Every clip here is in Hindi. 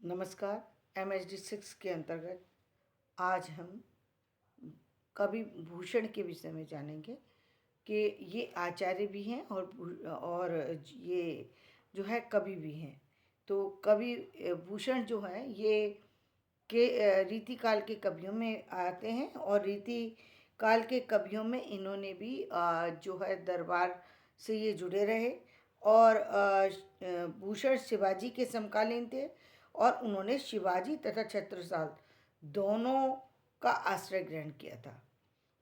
नमस्कार। MHD 6 के अंतर्गत आज हम कवि भूषण के विषय में जानेंगे कि ये आचार्य भी हैं और ये जो है कवि भी हैं। तो कवि भूषण जो है ये रीति काल के कवियों में आते हैं और रीति काल के कवियों में इन्होंने भी जो है दरबार से ये जुड़े रहे और भूषण शिवाजी के समकालीन थे और उन्होंने शिवाजी तथा छत्रसाल दोनों का आश्रय ग्रहण किया था।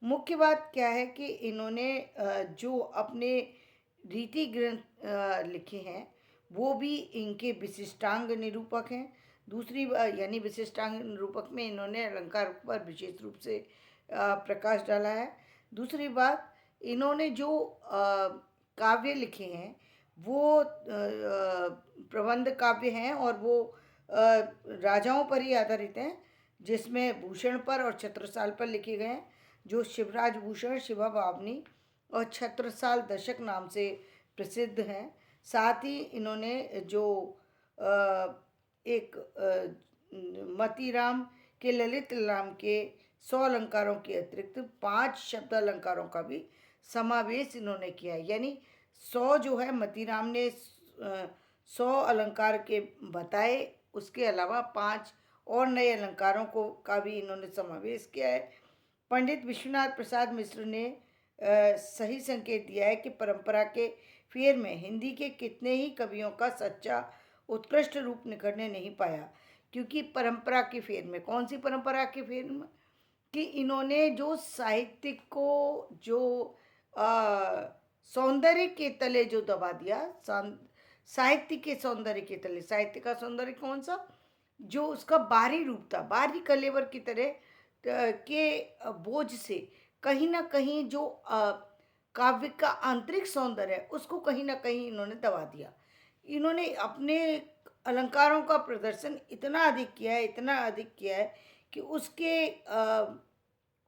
मुख्य बात क्या है कि इन्होंने जो अपने रीति ग्रंथ लिखे हैं वो भी इनके विशिष्टांग निरूपक हैं। दूसरी यानी विशिष्टांग निरूपक में इन्होंने अलंकार पर विशेष रूप से प्रकाश डाला है। दूसरी बात, इन्होंने जो काव्य लिखे हैं वो प्रबंध काव्य हैं और वो राजाओं पर ही आधारित हैं, जिसमें भूषण पर और छत्रसाल पर लिखे गए हैं, जो शिवराज भूषण, शिवा बावनी और छत्रसाल दशक नाम से प्रसिद्ध हैं। साथ ही इन्होंने जो एक मतीराम के ललित राम के 100 अलंकारों के अतिरिक्त 5 शब्द अलंकारों का भी समावेश इन्होंने किया है। यानी 100 जो है मतीराम ने 100 अलंकार के बताए, उसके अलावा 5 और नए अलंकारों को का भी इन्होंने समावेश किया है। पंडित विश्वनाथ प्रसाद मिश्र ने सही संकेत दिया है कि परंपरा के फेर में हिंदी के कितने ही कवियों का सच्चा उत्कृष्ट रूप निखरने नहीं पाया, क्योंकि परंपरा के फेर में, कौन सी परंपरा के फेर में, कि इन्होंने जो साहित्य को जो सौंदर्य के तले जो दबा दिया, साहित्य के सौंदर्य के तले, साहित्य का सौंदर्य कौन सा, जो उसका बाहरी रूप था, बाहरी कलेवर की तरह के बोझ से कहीं ना कहीं जो काव्य का आंतरिक सौंदर्य है उसको कहीं ना कहीं इन्होंने दबा दिया। इन्होंने अपने अलंकारों का प्रदर्शन इतना अधिक किया है, इतना अधिक किया है कि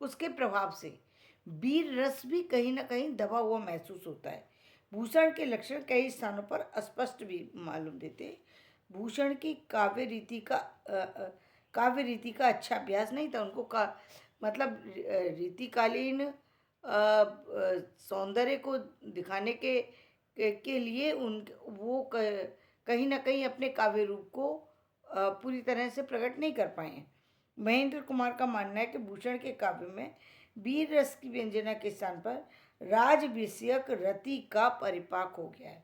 उसके प्रभाव से वीर रस भी कहीं ना कहीं दबा हुआ महसूस होता है। भूषण के लक्षण कई स्थानों पर अस्पष्ट भी मालूम देते हैं। भूषण की काव्य रीति का अच्छा अभ्यास नहीं था उनको, का मतलब रीतिकालीन सौंदर्य को दिखाने के लिए कहीं ना कहीं अपने काव्य रूप को पूरी तरह से प्रकट नहीं कर पाए हैं। महेंद्र कुमार का मानना है कि भूषण के काव्य में वीर रस की व्यंजना के स्थान पर राज विषयक रति का परिपाक हो गया है,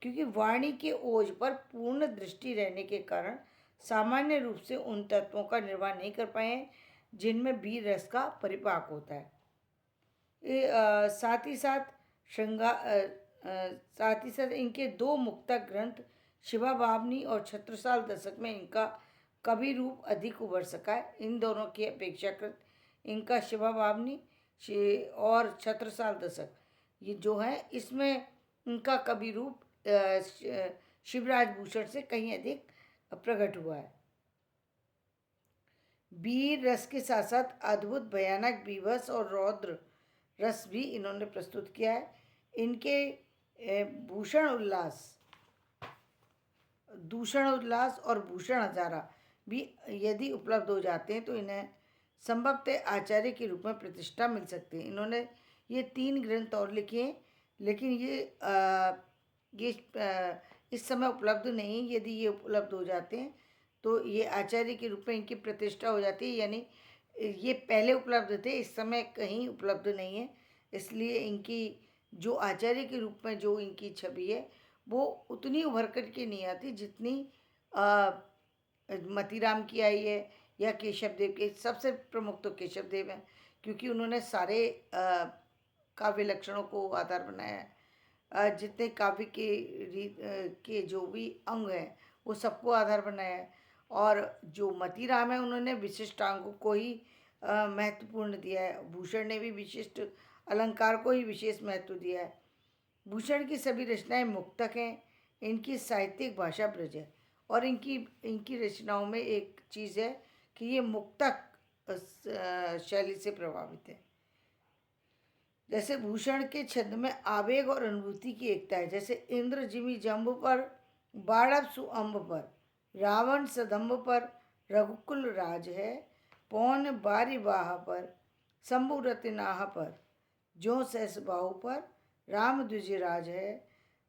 क्योंकि वाणी के ओज पर पूर्ण दृष्टि रहने के कारण सामान्य रूप से उन तत्वों का निर्वाह नहीं कर पाए हैं जिनमें वीर रस का परिपाक होता है। साथ ही साथ इनके 2 मुक्तक ग्रंथ शिवा बावनी और छत्रसाल दशक में इनका कवि रूप अधिक उभर सका है। इन दोनों की अपेक्षाकृत इनका शिवा बावनी और छत्रसाल दशक ये जो है, इसमें इनका कवि रूप शिवराज भूषण से कहीं अधिक प्रकट हुआ है। वीर रस के साथ साथ अद्भुत, भयानक, बीभत्स और रौद्र रस भी इन्होंने प्रस्तुत किया है। इनके दूषण उल्लास और भूषण हजारा भी यदि उपलब्ध हो जाते हैं तो इन्हें संभवतः आचार्य के रूप में प्रतिष्ठा मिल सकती है। इन्होंने ये 3 ग्रंथ और लिखे हैं, लेकिन ये इस समय उपलब्ध नहीं। यदि ये उपलब्ध हो जाते हैं तो ये आचार्य के रूप में इनकी प्रतिष्ठा हो जाती है। यानी ये पहले उपलब्ध थे, इस समय कहीं उपलब्ध नहीं है, इसलिए इनकी जो आचार्य के रूप में जो इनकी छवि है वो उतनी उभर कर के नहीं आती जितनी मतीराम की आई है या केशव देव के। सबसे प्रमुख तो केशव देव हैं, क्योंकि उन्होंने सारे काव्य लक्षणों को आधार बनाया है। जितने काव्य के जो भी अंग हैं वो सबको आधार बनाया है। और जो मतीराम है उन्होंने विशिष्ट अंगों को ही महत्वपूर्ण दिया है। भूषण ने भी विशिष्ट अलंकार को ही विशेष महत्व दिया है। भूषण की सभी रचनाएं मुक्तक हैं। इनकी साहित्यिक भाषा ब्रज है और इनकी रचनाओं में एक चीज़ है कि ये मुक्तक शैली से प्रभावित है। जैसे भूषण के छंद में आवेग और अनुभूति की एकता है, जैसे इंद्र जिमि जम्ब पर बाड़ब सुअंब पर, रावण सदम्भ पर रघुकुल राज है, पौन बारी बाह पर शंभु रतिनाह पर, जो सहस बाहु पर राम द्विज राज है,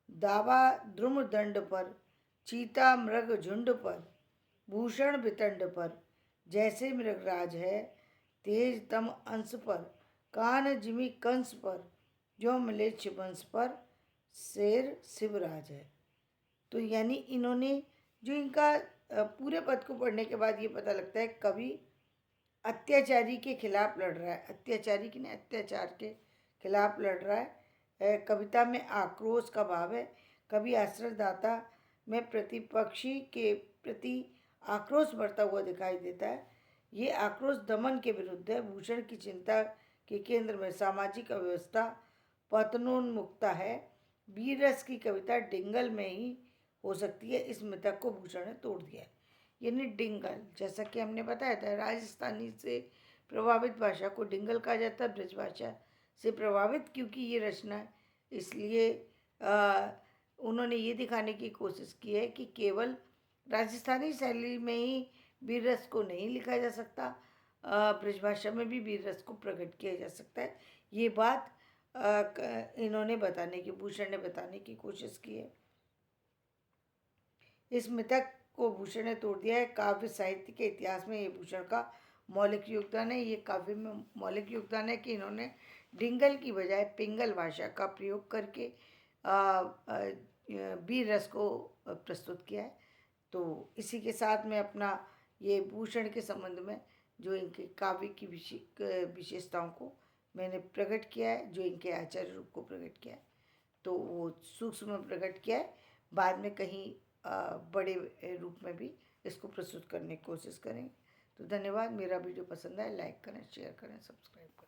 दावा द्रुम दंड पर चीता मृग झुंड पर, भूषण वितंड पर जैसे मृगराज है, तेज तम अंश पर कान जिमी कंस पर, जो मलेच्छ वंश पर शेर शिवराज है। तो यानी इन्होंने जो इनका पूरे पद को पढ़ने के बाद ये पता लगता है कवि अत्याचारी के खिलाफ लड़ रहा है, अत्याचारी की नहीं अत्याचार के खिलाफ लड़ रहा है। कविता में आक्रोश का भाव है, कवि आश्रयदाता में प्रतिपक्षी के प्रति आक्रोश बढ़ता हुआ दिखाई देता है। ये आक्रोश दमन के विरुद्ध है। भूषण की चिंता के केंद्र में सामाजिक अव्यवस्था पतनोन्मुखता है। वीर रस की कविता डिंगल में ही हो सकती है, इस मिथक को भूषण ने तोड़ दिया है। यानी डिंगल, जैसा कि हमने बताया था, राजस्थानी से प्रभावित भाषा को डिंगल कहा जाता है। ब्रज भाषा से प्रभावित क्योंकि ये रचना है, इसलिए उन्होंने ये दिखाने की कोशिश की है कि केवल राजस्थानी शैली में ही वीर रस को नहीं लिखा जा सकता, ब्रजभाषा में भी वीर रस को प्रकट किया जा सकता है। ये बात इन्होंने बताने की, भूषण ने बताने की कोशिश की है। इस मिथक को भूषण ने तोड़ दिया है। काव्य साहित्य के इतिहास में ये भूषण का मौलिक योगदान है। ये काव्य में मौलिक योगदान है कि इन्होंने डिंगल की बजाय पिंगल भाषा का प्रयोग करके वीर रस को प्रस्तुत किया है। तो इसी के साथ में अपना ये भूषण के संबंध में जो इनके काव्य की विशेषताओं को मैंने प्रकट किया है, जो इनके आचार्य रूप को प्रकट किया है, तो वो सूक्ष्म में प्रकट किया है। बाद में कहीं बड़े रूप में भी इसको प्रस्तुत करने की कोशिश करेंगे। तो धन्यवाद। मेरा वीडियो पसंद आए लाइक करें, शेयर करें, सब्सक्राइब करें।